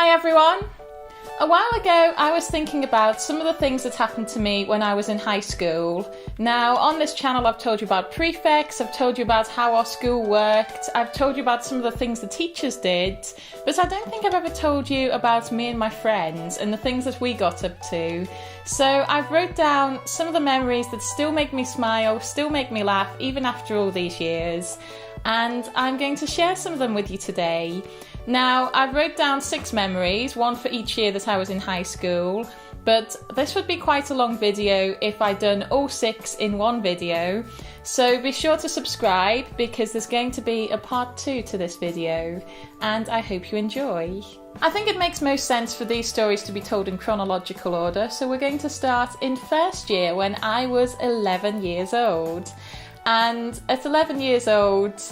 Hi everyone! A while ago I was thinking about some of the things that happened to me when I was in high school. Now on this channel I've told you about prefects, I've told you about how our school worked, I've told you about some of the things the teachers did, but I don't think I've ever told you about me and my friends and the things that we got up to. So I've wrote down some of the memories that still make me smile, still make me laugh even after all these years, and I'm going to share some of them with you today. Now, I wrote down 6 memories, one for each year that I was in high school, but this would be quite a long video if I'd done all 6 in one video, so be sure to subscribe because there's going to be a part 2 to this video, and I hope you enjoy. I think it makes most sense for these stories to be told in chronological order, so we're going to start in first year when I was 11 years old. And at 11 years old,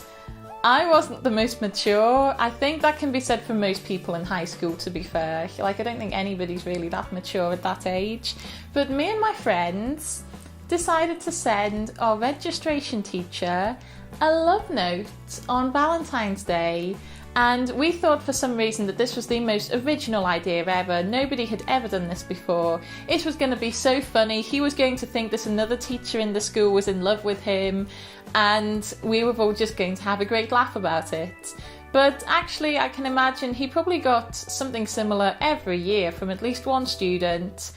I wasn't the most mature. I think that can be said for most people in high school, to be fair. Like, I don't think anybody's really that mature at that age. But me and my friends decided to send our registration teacher a love note on Valentine's Day. And we thought for some reason that this was the most original idea ever. Nobody had ever done this before. It was going to be so funny. He was going to think that another teacher in the school was in love with him, and we were all just going to have a great laugh about it. But actually, I can imagine he probably got something similar every year from at least one student.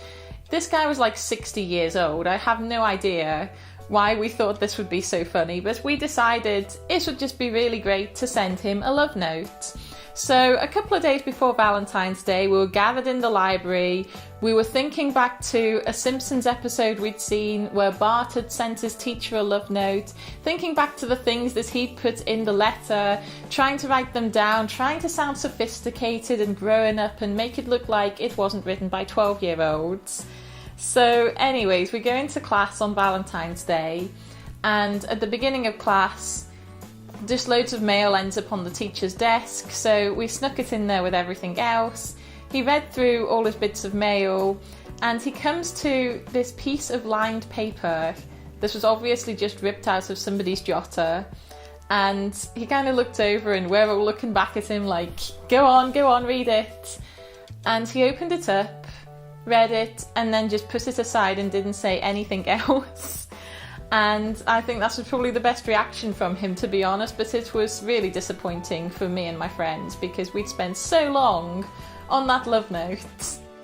This guy was like 60 years old. I have no idea why we thought this would be so funny, but we decided it would just be really great to send him a love note. So a couple of days before Valentine's Day, we were gathered in the library. We were thinking back to a Simpsons episode we'd seen where Bart had sent his teacher a love note, thinking back to the things that he'd put in the letter, trying to write them down, trying to sound sophisticated and growing up and make it look like it wasn't written by 12-year-olds. So anyways, we go into class on Valentine's Day, and at the beginning of class, just loads of mail ends up on the teacher's desk, so we snuck it in there with everything else. He read through all his bits of mail, and he comes to this piece of lined paper. This was obviously just ripped out of somebody's jotter, and he kind of looked over and we're all looking back at him like, go on, read it. And he opened it up, read it, and then just put it aside and didn't say anything else. And I think that was probably the best reaction from him, to be honest, but it was really disappointing for me and my friends because we'd spent so long on that love note.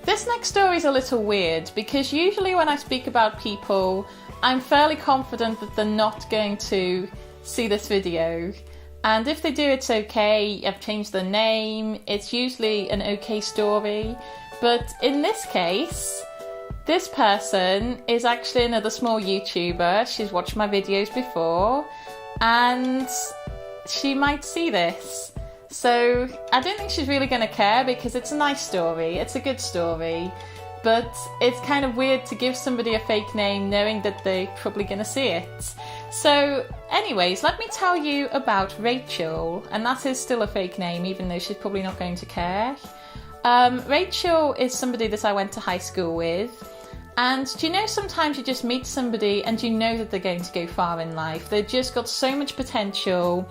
This next story is a little weird because usually when I speak about people, I'm fairly confident that they're not going to see this video. And if they do, it's okay. I've changed their name. It's usually an okay story. But in this case, this person is actually another small YouTuber. She's watched my videos before and she might see this. So I don't think she's really going to care because it's a nice story, it's a good story, but it's kind of weird to give somebody a fake name knowing that they're probably going to see it. So anyways, let me tell you about Rachel, and that is still a fake name even though she's probably not going to care. Rachel is somebody that I went to high school with, and do you know sometimes you just meet somebody and you know that they're going to go far in life. They've just got so much potential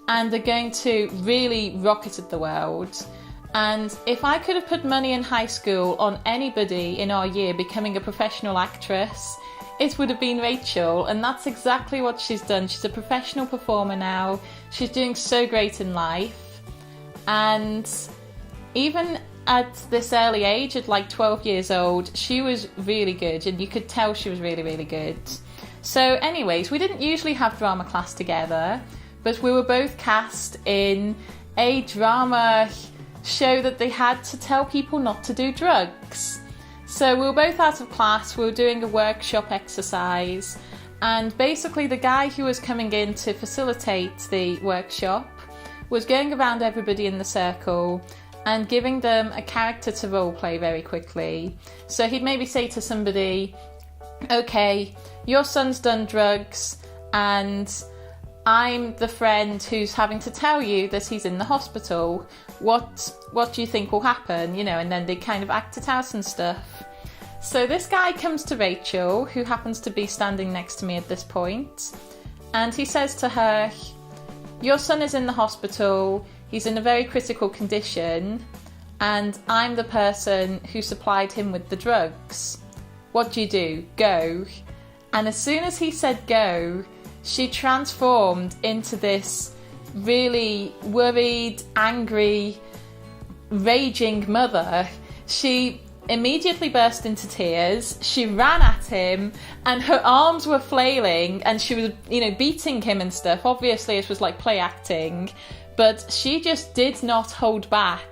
and they're going to really rocket at the world. And if I could have put money in high school on anybody in our year becoming a professional actress, it would have been Rachel, and that's exactly what she's done. She's a professional performer now. She's doing so great in life, and even at this early age, at like 12 years old, she was really good, and you could tell she was really, really good. So anyways, we didn't usually have drama class together, but we were both cast in a drama show that they had to tell people not to do drugs. So we were both out of class, we were doing a workshop exercise, and basically the guy who was coming in to facilitate the workshop was going around everybody in the circle and giving them a character to roleplay very quickly. So he'd maybe say to somebody, okay, your son's done drugs and I'm the friend who's having to tell you that he's in the hospital. What do you think will happen? You know, and then they kind of act it out and stuff. So this guy comes to Rachel, who happens to be standing next to me at this point, and he says to her, your son is in the hospital, he's in a very critical condition, and I'm the person who supplied him with the drugs. What do you do? Go. And as soon as he said go, she transformed into this really worried, angry, raging mother. She immediately burst into tears. She ran at him and her arms were flailing and she was, beating him and stuff. Obviously it was like play acting, but she just did not hold back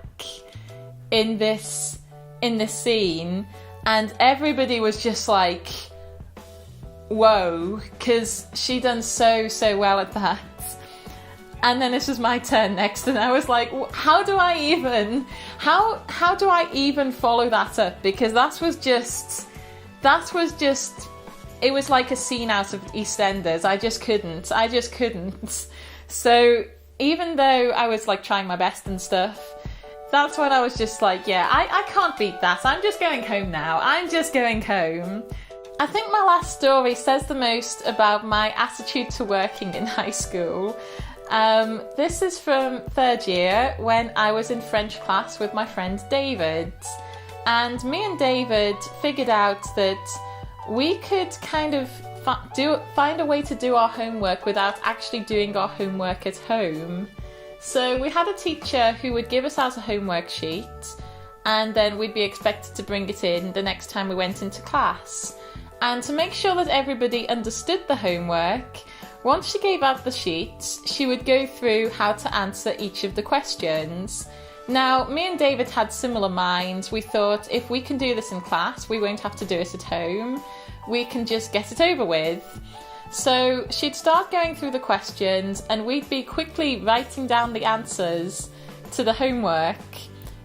in this scene, and everybody was just like, whoa, because she done so well at that. And then this was my turn next, and I was like, how do I even follow that up? Because that was just, it was like a scene out of EastEnders. I just couldn't. So even though I was like trying my best and stuff, that's when I was just like, yeah, I can't beat that. I'm just going home now. I'm just going home. I think my last story says the most about my attitude to working in high school. This is from 3rd year when I was in French class with my friend David. And me and David figured out that we could kind of find a way to do our homework without actually doing our homework at home. So we had a teacher who would give us out a homework sheet, and then we'd be expected to bring it in the next time we went into class. And to make sure that everybody understood the homework, once she gave out the sheets, she would go through how to answer each of the questions. Now, me and David had similar minds. We thought, if we can do this in class, we won't have to do it at home. We can just get it over with. So she'd start going through the questions and we'd be quickly writing down the answers to the homework.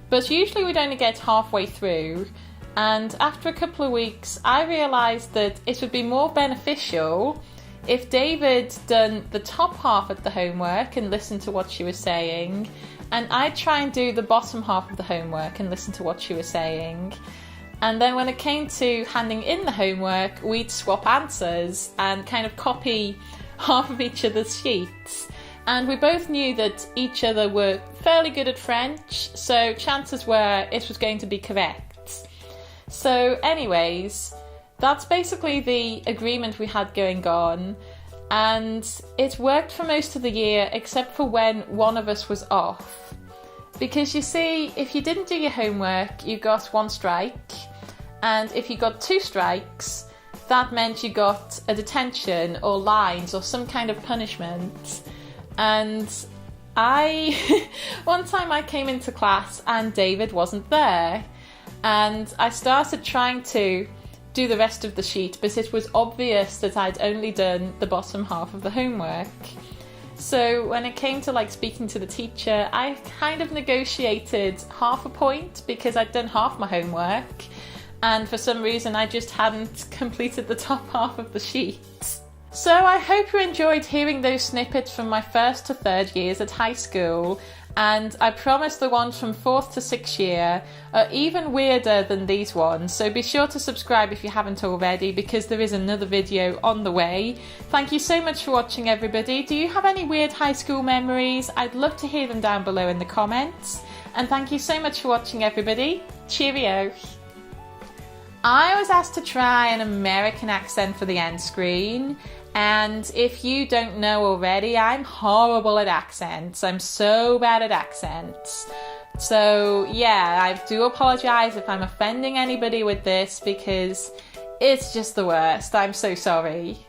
But usually we'd only get halfway through. And after a couple of weeks, I realised that it would be more beneficial if David done the top half of the homework and listened to what she was saying, and I'd try and do the bottom half of the homework and listen to what she was saying. And then when it came to handing in the homework, we'd swap answers and kind of copy half of each other's sheets. And we both knew that each other were fairly good at French, so chances were it was going to be correct. So anyways, that's basically the agreement we had going on, and it worked for most of the year except for when one of us was off. Because you see, if you didn't do your homework, you got 1 strike, and if you got 2 strikes, that meant you got a detention or lines or some kind of punishment. And one time I came into class and David wasn't there, and I started trying to do the rest of the sheet, but it was obvious that I'd only done the bottom half of the homework. So when it came to speaking to the teacher, I kind of negotiated half a point because I'd done half my homework, and for some reason I just hadn't completed the top half of the sheet. So I hope you enjoyed hearing those snippets from my 1st to 3rd years at high school, and I promise the ones from 4th to 6th year are even weirder than these ones, so be sure to subscribe if you haven't already, because there is another video on the way. Thank you so much for watching, everybody. Do you have any weird high school memories? I'd love to hear them down below in the comments. And thank you so much for watching, everybody. Cheerio. I was asked to try an American accent for the end screen. And if you don't know already, I'm horrible at accents. I'm so bad at accents. So yeah, I do apologise if I'm offending anybody with this, because it's just the worst. I'm so sorry.